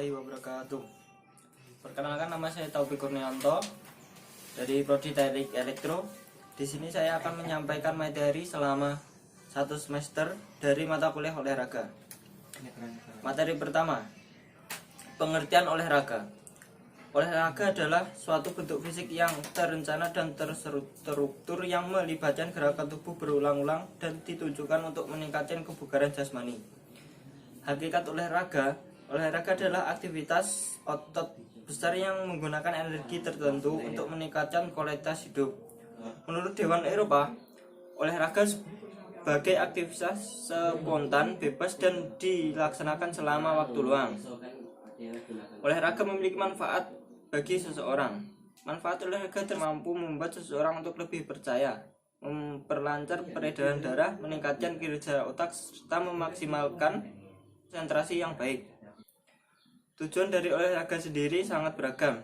warahmatullahi wabarakatuh. Perkenalkan, nama saya Taufik Kurnianto dari Prodi Teknik Elektro. Di sini saya akan menyampaikan materi selama 1 semester dari mata kuliah olahraga. Materi pertama, pengertian olahraga. Olahraga adalah suatu bentuk fisik yang terencana dan terstruktur yang melibatkan gerakan tubuh berulang-ulang dan ditujukan untuk meningkatkan kebugaran jasmani. Hakikat olahraga adalah aktivitas otot besar yang menggunakan energi tertentu untuk meningkatkan kualitas hidup. Menurut Dewan Eropa, olahraga sebagai aktivitas spontan, bebas, dan dilaksanakan selama waktu luang. Olahraga memiliki manfaat bagi seseorang. Manfaat olahraga mampu membuat seseorang untuk lebih percaya, memperlancar peredaran darah, meningkatkan kinerja otak, serta memaksimalkan konsentrasi yang baik. Tujuan dari olahraga sendiri sangat beragam,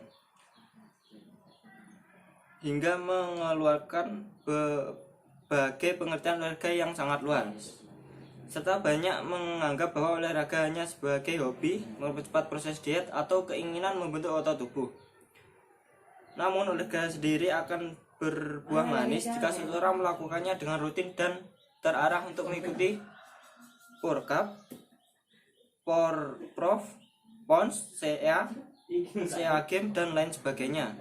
hingga mengeluarkan berbagai pengertian olahraga yang sangat luas, serta banyak menganggap bahwa olahraga hanya sebagai hobi, mempercepat proses diet, atau keinginan membentuk otot tubuh. Namun olahraga sendiri akan berbuah manis jika seseorang melakukannya dengan rutin dan terarah untuk mengikuti Porcup, Porprov, Pons, CA Game, dan lain sebagainya.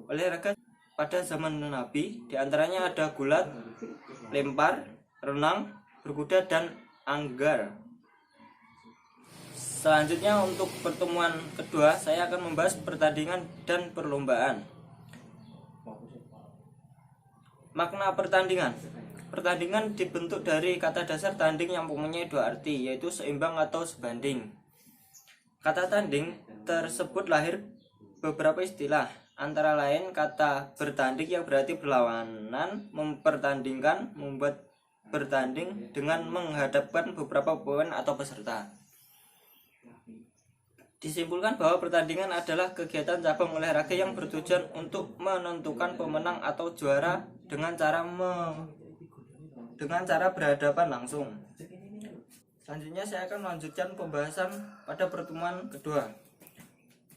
Olahraga pada zaman Nabi diantaranya ada gulat, lempar, renang, berkuda, dan anggar. Selanjutnya, untuk pertemuan kedua saya akan membahas pertandingan dan perlombaan. Makna pertandingan. Pertandingan dibentuk dari kata dasar tanding yang mempunyai 2 arti, yaitu seimbang atau sebanding. Kata tanding tersebut lahir beberapa istilah, antara lain kata bertanding yang berarti berlawanan, mempertandingkan, membuat bertanding dengan menghadapkan beberapa pemain atau peserta. Disimpulkan bahwa pertandingan adalah kegiatan cabang olahraga yang bertujuan untuk menentukan pemenang atau juara dengan cara berhadapan langsung. Selanjutnya saya akan melanjutkan pembahasan pada pertemuan kedua.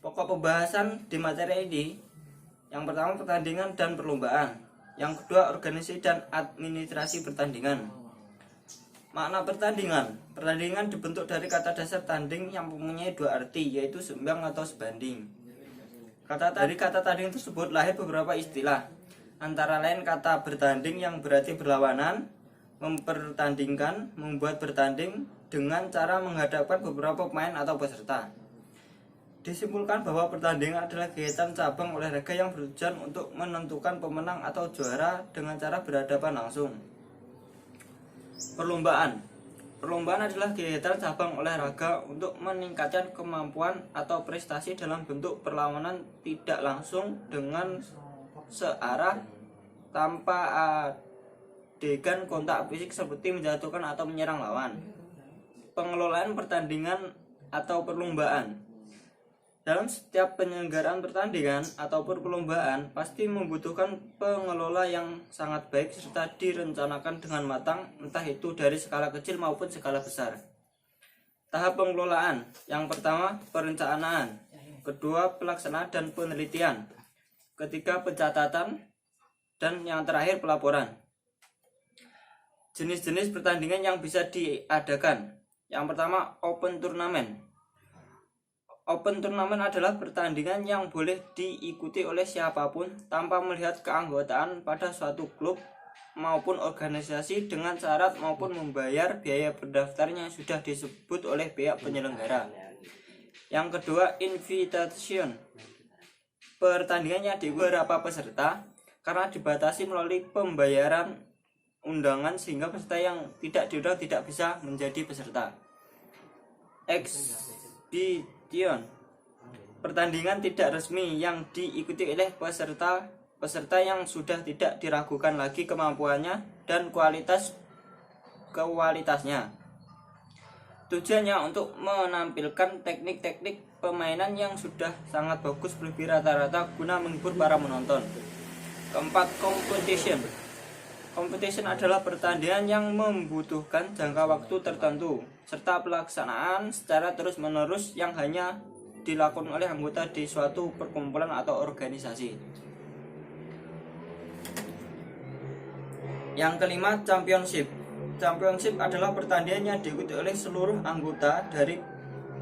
Pokok pembahasan di materi ini, yang pertama pertandingan dan perlombaan, yang kedua organisasi dan administrasi pertandingan. Makna pertandingan. Pertandingan dibentuk dari kata dasar tanding yang mempunyai 2 arti, yaitu seimbang atau sebanding. Dari kata tanding tersebut lahir beberapa istilah, antara lain kata bertanding yang berarti berlawanan, mempertandingkan, membuat bertanding dengan cara menghadapkan beberapa pemain atau peserta. Disimpulkan bahwa pertandingan adalah kegiatan cabang olahraga yang bertujuan untuk menentukan pemenang atau juara dengan cara berhadapan langsung. Perlombaan. Perlombaan adalah kegiatan cabang olahraga untuk meningkatkan kemampuan atau prestasi dalam bentuk perlawanan tidak langsung dengan searah tanpa adegan kontak fisik seperti menjatuhkan atau menyerang lawan. Pengelolaan pertandingan atau perlombaan. Dalam setiap penyelenggaraan pertandingan ataupun perlombaan pasti membutuhkan pengelola yang sangat baik serta direncanakan dengan matang, entah itu dari skala kecil maupun skala besar. Tahap pengelolaan. Yang pertama, perencanaan. Kedua, pelaksanaan dan penelitian. Ketiga, pencatatan. Dan yang terakhir, pelaporan. Jenis-jenis pertandingan yang bisa diadakan. Yang pertama, open turnamen. Open turnamen adalah pertandingan yang boleh diikuti oleh siapapun tanpa melihat keanggotaan pada suatu klub maupun organisasi dengan syarat maupun membayar biaya pendaftaran yang sudah disebut oleh pihak penyelenggara. Yang kedua, invitation. Pertandingan yang diikuti beberapa peserta karena dibatasi melalui pembayaran undangan sehingga peserta yang tidak diundang tidak bisa menjadi peserta. Exhibition. Pertandingan tidak resmi yang diikuti oleh peserta yang sudah tidak diragukan lagi kemampuannya dan kualitasnya. Tujuannya untuk menampilkan teknik-teknik permainan yang sudah sangat bagus lebih rata-rata guna menghibur para menonton. Keempat, competition. Competition adalah pertandingan yang membutuhkan jangka waktu tertentu serta pelaksanaan secara terus-menerus yang hanya dilakukan oleh anggota di suatu perkumpulan atau organisasi. Yang kelima, championship. Championship adalah pertandingan yang diikuti oleh seluruh anggota dari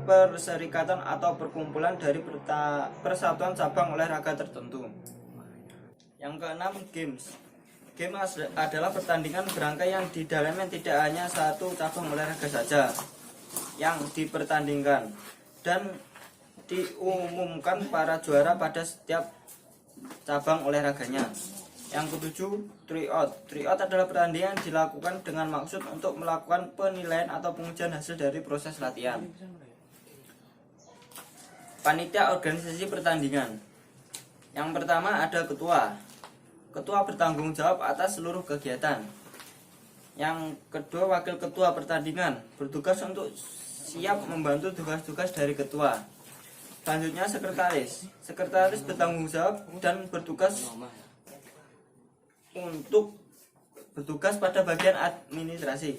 perserikatan atau perkumpulan dari persatuan cabang olahraga tertentu. Yang keenam, games. Games adalah pertandingan berangkai yang di dalamnya tidak hanya satu cabang olahraga saja yang dipertandingkan dan diumumkan para juara pada setiap cabang olahraganya. Yang ketujuh, tryout. Tryout adalah pertandingan yang dilakukan dengan maksud untuk melakukan penilaian atau pengujian hasil dari proses latihan. Panitia organisasi pertandingan. Yang pertama ada ketua. Ketua bertanggung jawab atas seluruh kegiatan. Yang kedua, wakil ketua pertandingan bertugas untuk siap membantu tugas-tugas dari ketua. Selanjutnya, sekretaris. Sekretaris bertanggung jawab dan bertugas pada bagian administrasi.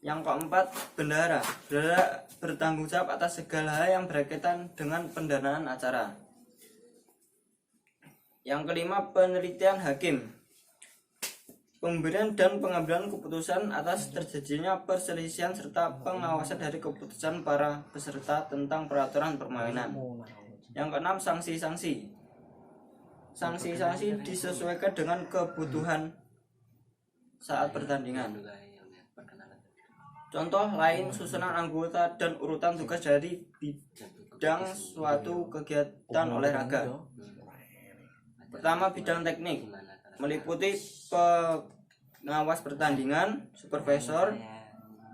Yang keempat, bendahara. Bendahara bertanggung jawab atas segala hal yang berkaitan dengan pendanaan acara. Yang kelima, penelitian hakim. Pemberian dan pengambilan keputusan atas terjadinya perselisihan serta pengawasan dari keputusan para peserta tentang peraturan permainan. Yang keenam, sanksi-sanksi. Sanksi-sanksi disesuaikan dengan kebutuhan saat pertandingan. Contoh lain, susunan anggota dan urutan tugas dari bidang suatu kegiatan olahraga. Pertama, bidang teknik, meliputi pengawas pertandingan, supervisor,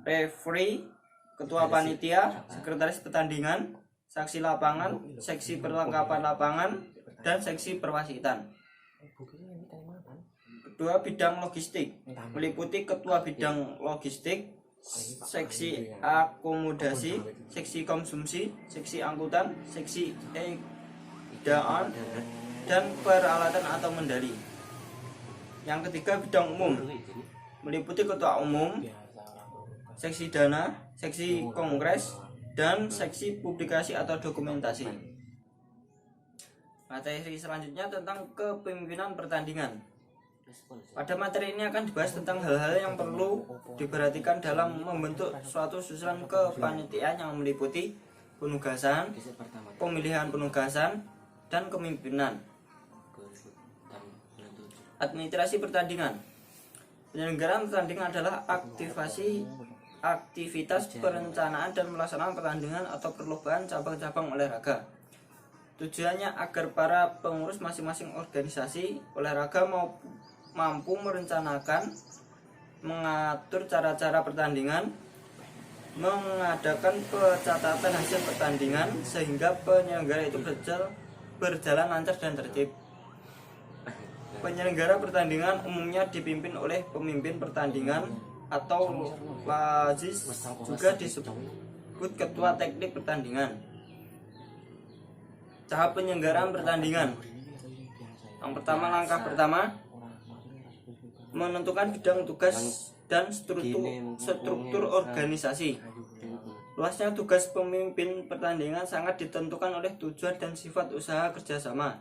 referee, ketua panitia, sekretaris pertandingan, saksi lapangan, seksi perlengkapan lapangan, dan seksi perwasitan. Kedua, bidang logistik, meliputi ketua bidang logistik, seksi akomodasi, seksi konsumsi, seksi angkutan, seksi edaan, dan peralatan atau medali. Yang ketiga, bidang umum, meliputi ketua umum, seksi dana, seksi kongres, dan seksi publikasi atau dokumentasi. Materi selanjutnya tentang kepemimpinan pertandingan. Pada materi ini akan dibahas tentang hal-hal yang perlu diperhatikan dalam membentuk suatu susunan kepanitiaan yang meliputi penugasan, pemilihan penugasan, dan kepemimpinan. Administrasi pertandingan. Penyelenggaraan pertandingan adalah aktivitas perencanaan dan pelaksanaan pertandingan atau perlombaan cabang-cabang olahraga. Tujuannya agar para pengurus masing-masing organisasi olahraga mampu merencanakan, mengatur cara-cara pertandingan, mengadakan pencatatan hasil pertandingan sehingga penyelenggara itu berjalan lancar dan tertib. Penyelenggara pertandingan umumnya dipimpin oleh pemimpin pertandingan atau wazis, juga disebut ketua teknik pertandingan. Tahap penyelenggaraan pertandingan. Yang pertama, langkah pertama, menentukan bidang tugas dan struktur organisasi. Luasnya tugas pemimpin pertandingan sangat ditentukan oleh tujuan dan sifat usaha kerjasama.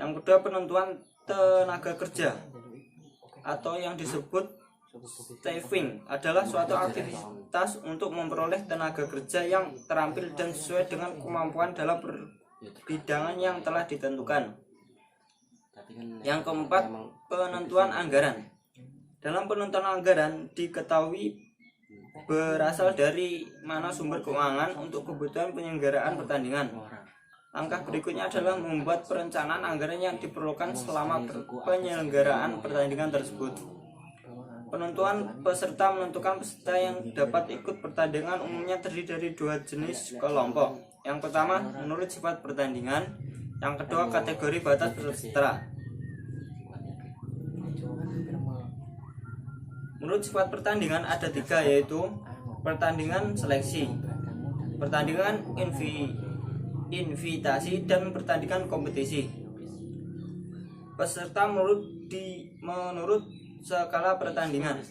Yang kedua, penentuan tenaga kerja atau yang disebut staffing adalah suatu aktivitas untuk memperoleh tenaga kerja yang terampil dan sesuai dengan kemampuan dalam bidangan yang telah ditentukan. Yang keempat, penentuan anggaran. Dalam penentuan anggaran diketahui berasal dari mana sumber keuangan untuk kebutuhan penyelenggaraan pertandingan. Langkah berikutnya adalah membuat perencanaan anggaran yang diperlukan selama penyelenggaraan pertandingan tersebut. Penentuan peserta menentukan peserta yang dapat ikut pertandingan umumnya terdiri dari dua jenis kelompok. Yang pertama, menurut sifat pertandingan. Yang kedua, kategori batas peserta. Menurut sifat pertandingan ada tiga, yaitu pertandingan seleksi, pertandingan invitasi, dan pertandingan kompetisi. Peserta menurut skala pertandingan.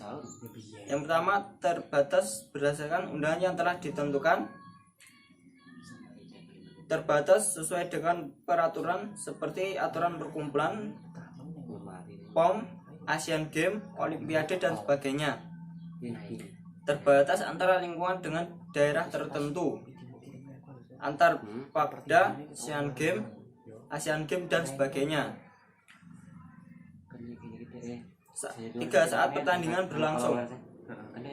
Yang pertama, terbatas berdasarkan undangan yang telah ditentukan. terbatas sesuai dengan peraturan seperti aturan perkumpulan, POM, Asian Games, Olimpiade dan sebagainya. Terbatas antara lingkungan dengan daerah tertentu, antar Pakda, Asian Games dan sebagainya. 3. Saat pertandingan berlangsung,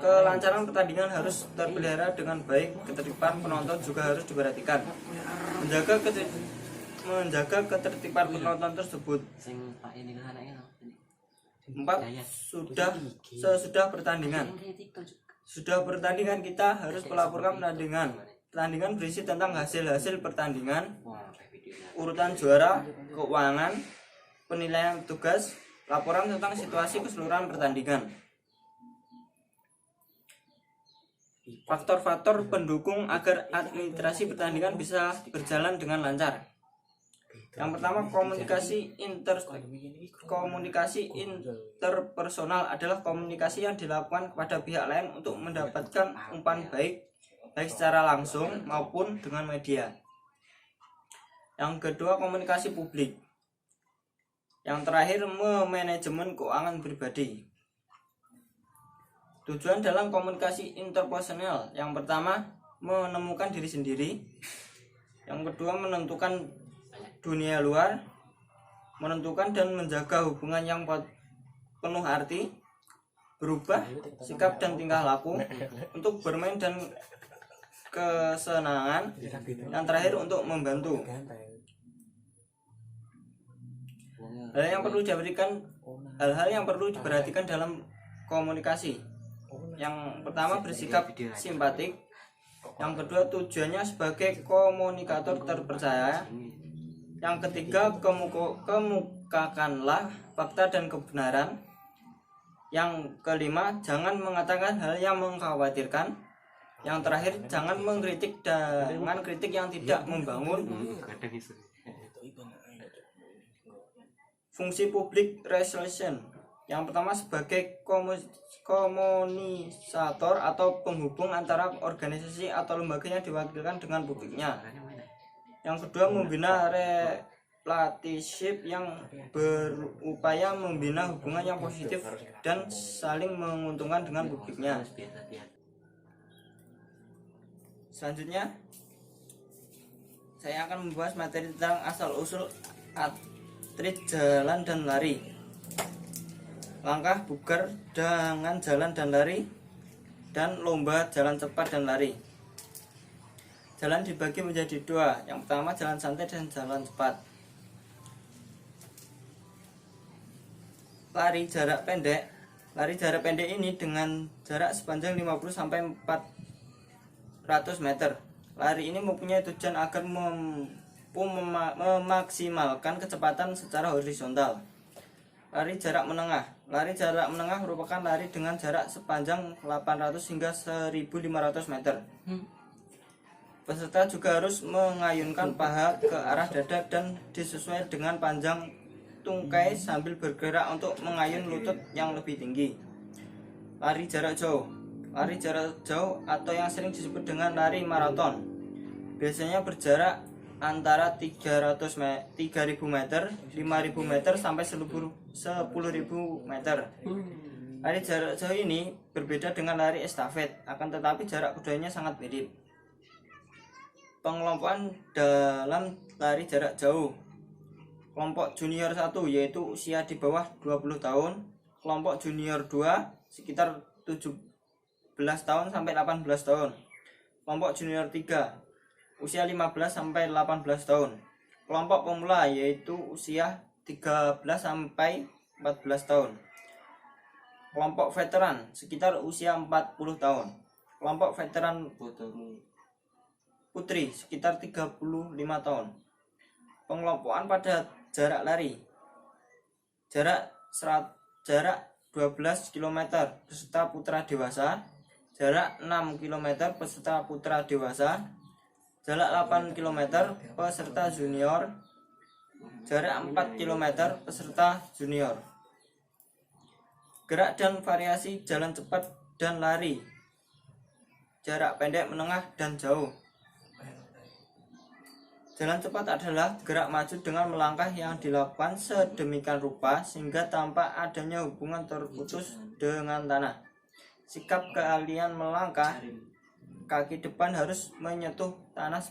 kelancaran pertandingan harus terpelihara dengan baik. Ketertiban penonton juga harus diperhatikan. Menjaga ketertiban penonton tersebut. 4. Sesudah pertandingan. Sudah pertandingan kita harus melaporkan pertandingan. Pertandingan berisi tentang hasil-hasil pertandingan, urutan juara, keuangan, penilaian tugas, laporan tentang situasi keseluruhan pertandingan. Faktor-faktor pendukung agar administrasi pertandingan bisa berjalan dengan lancar. Yang pertama, komunikasi interpersonal adalah komunikasi yang dilakukan kepada pihak lain untuk mendapatkan umpan baik secara langsung maupun dengan media. Yang kedua, komunikasi publik. Yang terakhir, manajemen keuangan pribadi. Tujuan dalam komunikasi interpersonal, yang pertama, menemukan diri sendiri. Yang kedua, menentukan dunia luar, menentukan dan menjaga hubungan yang penuh arti, berubah sikap dan tingkah laku untuk bermain dan kesenangan. Yang terakhir, untuk membantu. Hal-hal yang perlu diperhatikan dalam komunikasi. Yang pertama, bersikap simpatik. Yang kedua, tujuannya sebagai komunikator terpercaya. Yang ketiga, kemukakanlah fakta dan kebenaran. Yang kelima, jangan mengatakan hal yang mengkhawatirkan. Yang terakhir, jangan mengkritik dengan kritik yang tidak membangun. Fungsi public relation. Yang pertama, sebagai komunisator atau penghubung antara organisasi atau lembaga yang diwakilkan dengan publiknya. Yang kedua, membina relationship yang berupaya membina hubungan yang positif dan saling menguntungkan dengan publiknya. Selanjutnya, saya akan membahas materi tentang asal-usul atlet jalan dan lari. Langkah bugar dengan jalan dan lari, dan lomba jalan cepat dan lari. Jalan dibagi menjadi 2. Yang pertama, jalan santai dan jalan cepat. Lari jarak pendek. Lari jarak pendek ini dengan jarak sepanjang 50-400 meter. Lari ini mempunyai tujuan agar memaksimalkan kecepatan secara horizontal. Lari jarak menengah. Lari jarak menengah merupakan lari dengan jarak sepanjang 800 hingga 1500 meter. Peserta juga harus mengayunkan paha ke arah dada dan disesuaikan dengan panjang tungkai sambil bergerak untuk mengayun lutut yang lebih tinggi. Lari jarak jauh. Lari jarak jauh atau yang sering disebut dengan lari maraton biasanya berjarak antara 3.000 meter, 5.000 meter sampai 10.000 meter. Lari jarak jauh ini berbeda dengan lari estafet, akan tetapi jarak keduanya sangat mirip. Pengelompokan dalam lari jarak jauh. Kelompok junior 1 yaitu usia di bawah 20 tahun, kelompok junior 2 sekitar 17 tahun sampai 18 tahun. Kelompok junior 3 usia 15 sampai 18 tahun. Kelompok pemula yaitu usia 13 sampai 14 tahun. Kelompok veteran sekitar usia 40 tahun. Kelompok veteran putri sekitar 35 tahun. Pengelompokan pada jarak lari. Jarak 12 km peserta putra dewasa, jarak 6 km peserta putra dewasa, jarak 8 km peserta junior, jarak 4 km peserta junior. Gerak dan variasi jalan cepat dan lari, jarak pendek, menengah, dan jauh. Jalan cepat adalah gerak maju dengan melangkah yang dilakukan sedemikian rupa sehingga tanpa adanya hubungan terputus dengan tanah. Sikap keahlian melangkah, kaki depan harus menyentuh tanah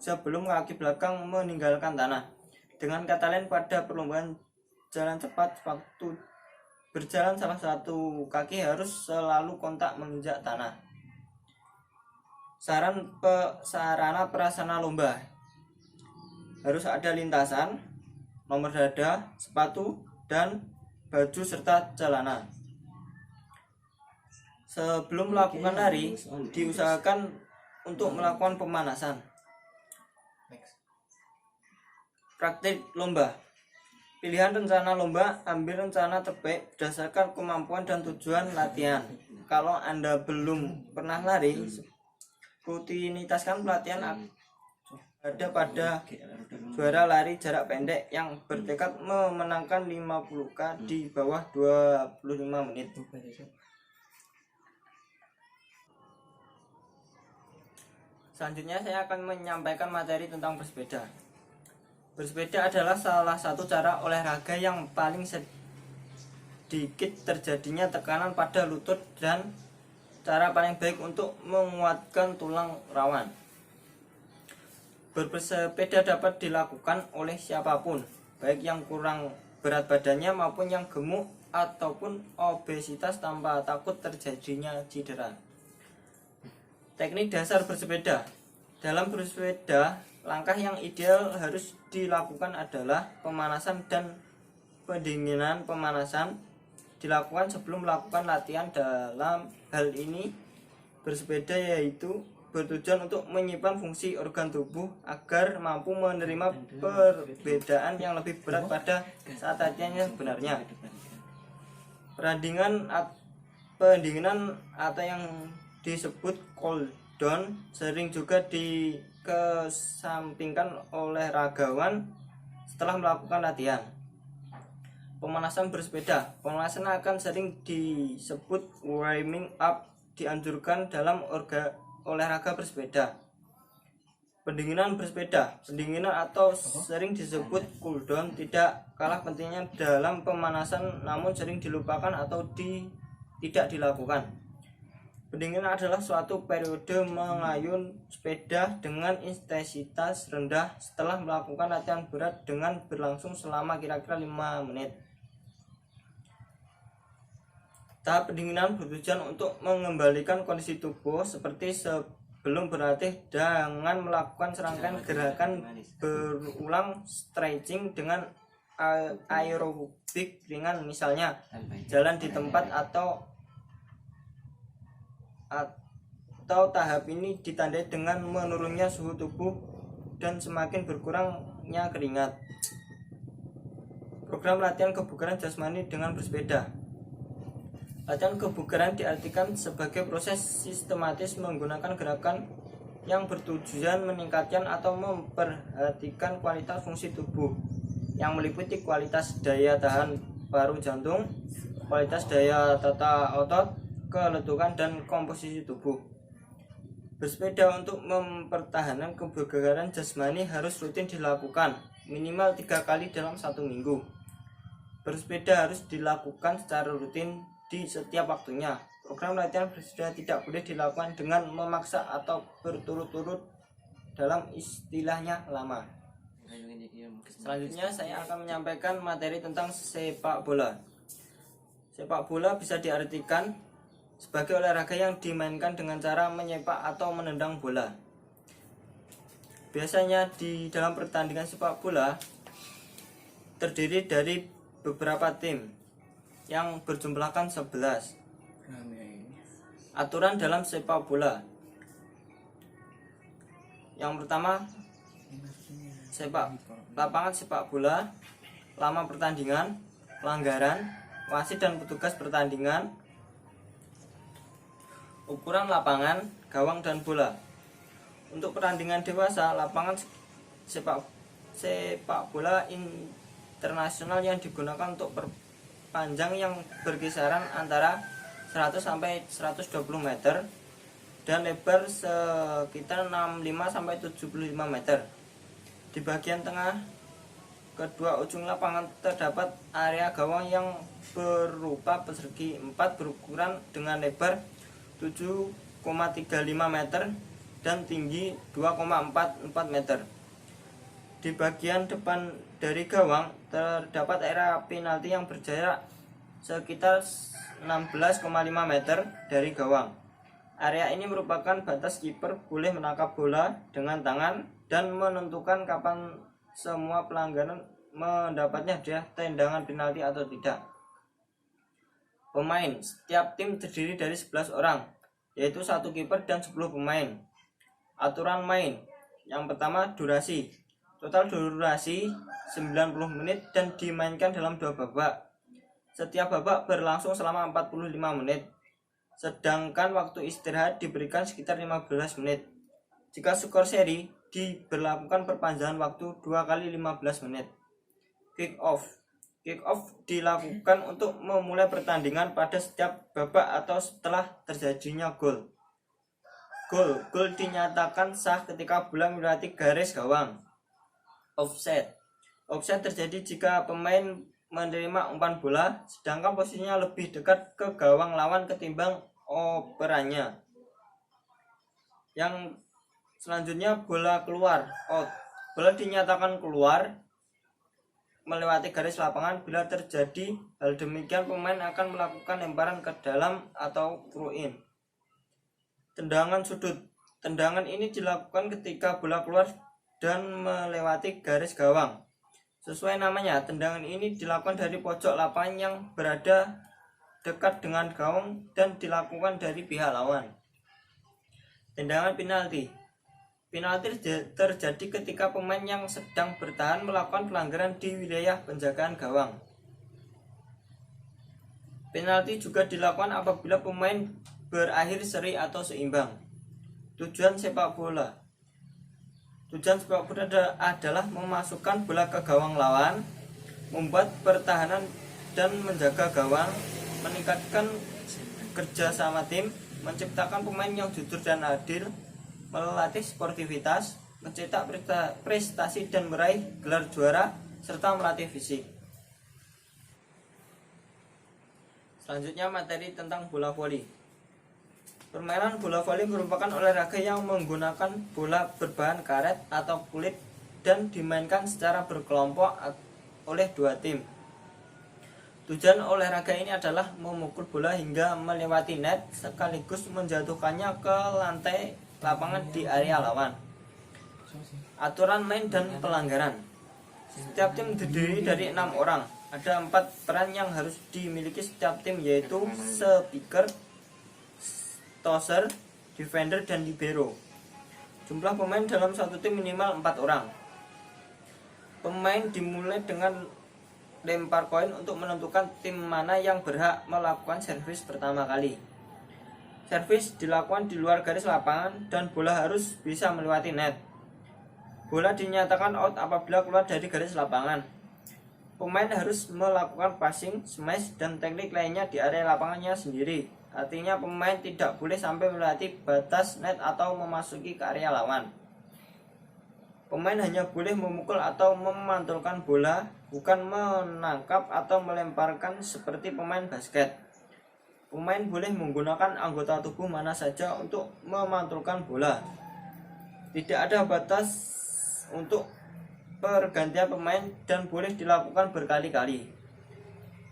sebelum kaki belakang meninggalkan tanah. Dengan kata lain, pada perlombaan jalan cepat, waktu berjalan salah satu kaki harus selalu kontak menginjak tanah. Sarana prasarana lomba harus ada lintasan, nomor dada, sepatu, dan baju serta celana. Sebelum melakukan lari, diusahakan untuk melakukan pemanasan. Praktik lomba. Pilihan rencana lomba, ambil rencana terbaik berdasarkan kemampuan dan tujuan latihan. Kalau Anda belum pernah lari, rutinitaskan pelatihan ada pada juara lari jarak pendek yang bertekad memenangkan 50K di bawah 25 menit. Selanjutnya saya akan menyampaikan materi tentang bersepeda. Bersepeda adalah salah satu cara olahraga yang paling sedikit terjadinya tekanan pada lutut dan cara paling baik untuk menguatkan tulang rawan. Bersepeda dapat dilakukan oleh siapapun, baik yang kurang berat badannya maupun yang gemuk ataupun obesitas tanpa takut terjadinya cedera. Teknik dasar bersepeda. Dalam bersepeda, langkah yang ideal harus dilakukan adalah pemanasan dan pendinginan. Pemanasan dilakukan sebelum melakukan latihan. Dalam hal ini, bersepeda yaitu bertujuan untuk menyimpan fungsi organ tubuh agar mampu menerima perbedaan yang lebih berat pada saat latihannya sebenarnya. Pendinginan atau yang disebut cool down sering juga dikesampingkan oleh ragawan setelah melakukan latihan. Pemanasan bersepeda. Pemanasan akan sering disebut warming up, dianjurkan dalam olahraga bersepeda. Pendinginan bersepeda. Pendinginan atau sering disebut cool down tidak kalah pentingnya dalam pemanasan, namun sering dilupakan atau tidak dilakukan. Pendinginan adalah suatu periode mengayun sepeda dengan intensitas rendah setelah melakukan latihan berat dengan berlangsung selama kira-kira 5 menit. Tahap pendinginan bertujuan untuk mengembalikan kondisi tubuh seperti sebelum berlatih dengan melakukan serangkaian gerakan berulang stretching dengan aerobik ringan, misalnya jalan di tempat atau tahap ini ditandai dengan menurunnya suhu tubuh dan semakin berkurangnya keringat. Program latihan kebugaran jasmani dengan bersepeda. Latihan kebugaran diartikan sebagai proses sistematis menggunakan gerakan yang bertujuan meningkatkan atau memperhatikan kualitas fungsi tubuh yang meliputi kualitas daya tahan paru jantung, kualitas daya tata otot, keletukan, dan komposisi tubuh. Bersepeda untuk mempertahankan kebugaran jasmani harus rutin dilakukan minimal 3 kali dalam 1 minggu. Bersepeda harus dilakukan secara rutin di setiap waktunya. Program latihan bersepeda tidak boleh dilakukan dengan memaksa atau berturut-turut, dalam istilahnya lama. Selanjutnya saya akan menyampaikan materi tentang sepak bola. Sepak bola bisa diartikan sebagai olahraga yang dimainkan dengan cara menyepak atau menendang bola. Biasanya di dalam pertandingan sepak bola terdiri dari beberapa tim yang berjumlahkan 11. Aturan dalam sepak bola. Yang pertama, lapangan sepak bola, lama pertandingan, pelanggaran, wasit dan petugas pertandingan, ukuran lapangan, gawang dan bola. Untuk pertandingan dewasa, lapangan sepak bola internasional yang digunakan untuk panjang yang berkisaran antara 100 sampai 120 meter dan lebar sekitar 65 sampai 75 meter. Di bagian tengah kedua ujung lapangan terdapat area gawang yang berupa persegi 4 berukuran dengan lebar 7,35 meter dan tinggi 2,44 meter. Di bagian depan dari gawang terdapat area penalti yang berjarak sekitar 16,5 meter dari gawang. Area ini merupakan batas kiper boleh menangkap bola dengan tangan dan menentukan kapan semua pelanggaran mendapatnya hadiah tendangan penalti atau tidak. Pemain, setiap tim terdiri dari 11 orang, yaitu 1 kiper dan 10 pemain. Aturan main. Yang pertama, durasi. Total durasi 90 menit dan dimainkan dalam 2 babak. Setiap babak berlangsung selama 45 menit. Sedangkan waktu istirahat diberikan sekitar 15 menit. Jika skor seri, diberlakukan perpanjangan waktu 2 kali 15 menit. Kick off. Kick off dilakukan untuk memulai pertandingan pada setiap babak atau setelah terjadinya gol. Gol dinyatakan sah ketika bola melewati garis gawang. Offset. Offset terjadi jika pemain menerima umpan bola sedangkan posisinya lebih dekat ke gawang lawan ketimbang operannya. Yang selanjutnya bola keluar, out. Bola dinyatakan keluar melewati garis lapangan bila terjadi hal demikian pemain akan melakukan lemparan ke dalam atau throw in. Tendangan sudut. Tendangan ini dilakukan ketika bola keluar dan melewati garis gawang. Sesuai namanya, tendangan ini dilakukan dari pojok lapangan yang berada dekat dengan gawang dan dilakukan dari pihak lawan. Tendangan penalti. Penalti terjadi ketika pemain yang sedang bertahan melakukan pelanggaran di wilayah penjagaan gawang. Penalti juga dilakukan apabila pemain berakhir seri atau seimbang. Tujuan sepak bola. Tujuan sepak bola adalah memasukkan bola ke gawang lawan, membuat pertahanan dan menjaga gawang, meningkatkan kerjasama tim, menciptakan pemain yang jujur dan adil, melatih sportivitas, mencetak prestasi dan meraih gelar juara, serta melatih fisik. Selanjutnya materi tentang bola voli. Permainan bola voli merupakan olahraga yang menggunakan bola berbahan karet atau kulit dan dimainkan secara berkelompok oleh 2 tim. Tujuan olahraga ini adalah memukul bola hingga melewati net sekaligus menjatuhkannya ke lantai lapangan di area lawan. Aturan main dan pelanggaran. Setiap tim terdiri dari 6 orang. Ada 4 peran yang harus dimiliki setiap tim, yaitu speaker, tosser, defender, dan libero. Jumlah pemain dalam satu tim minimal 4 orang. Pemain dimulai dengan lempar koin untuk menentukan tim mana yang berhak melakukan servis pertama kali. Servis dilakukan di luar garis lapangan dan bola harus bisa melewati net. Bola dinyatakan out apabila keluar dari garis lapangan. Pemain harus melakukan passing, smash, dan teknik lainnya di area lapangannya sendiri. Artinya pemain tidak boleh sampai melewati batas net atau memasuki ke area lawan. Pemain hanya boleh memukul atau memantulkan bola, bukan menangkap atau melemparkan seperti pemain basket. Pemain boleh menggunakan anggota tubuh mana saja untuk memantulkan bola. Tidak ada batas untuk pergantian pemain dan boleh dilakukan berkali-kali.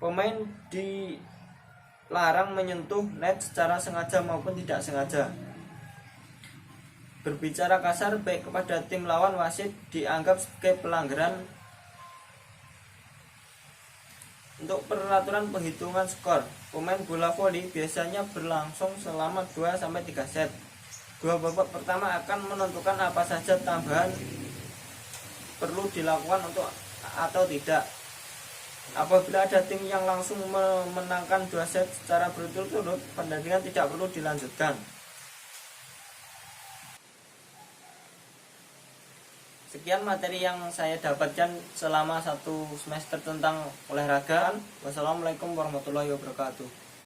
Pemain dilarang menyentuh net secara sengaja maupun tidak sengaja. Berbicara kasar baik kepada tim lawan, wasit dianggap sebagai pelanggaran. Untuk peraturan penghitungan skor, pemain bola voli biasanya berlangsung selama 2-3 set. 2 babak pertama akan menentukan apa saja tambahan perlu dilakukan untuk atau tidak. Apabila ada tim yang langsung memenangkan 2 set secara berturut-turut, pertandingan tidak perlu dilanjutkan. Sekian materi yang saya dapatkan selama 1 semester tentang olahraga. Wassalamualaikum warahmatullahi wabarakatuh.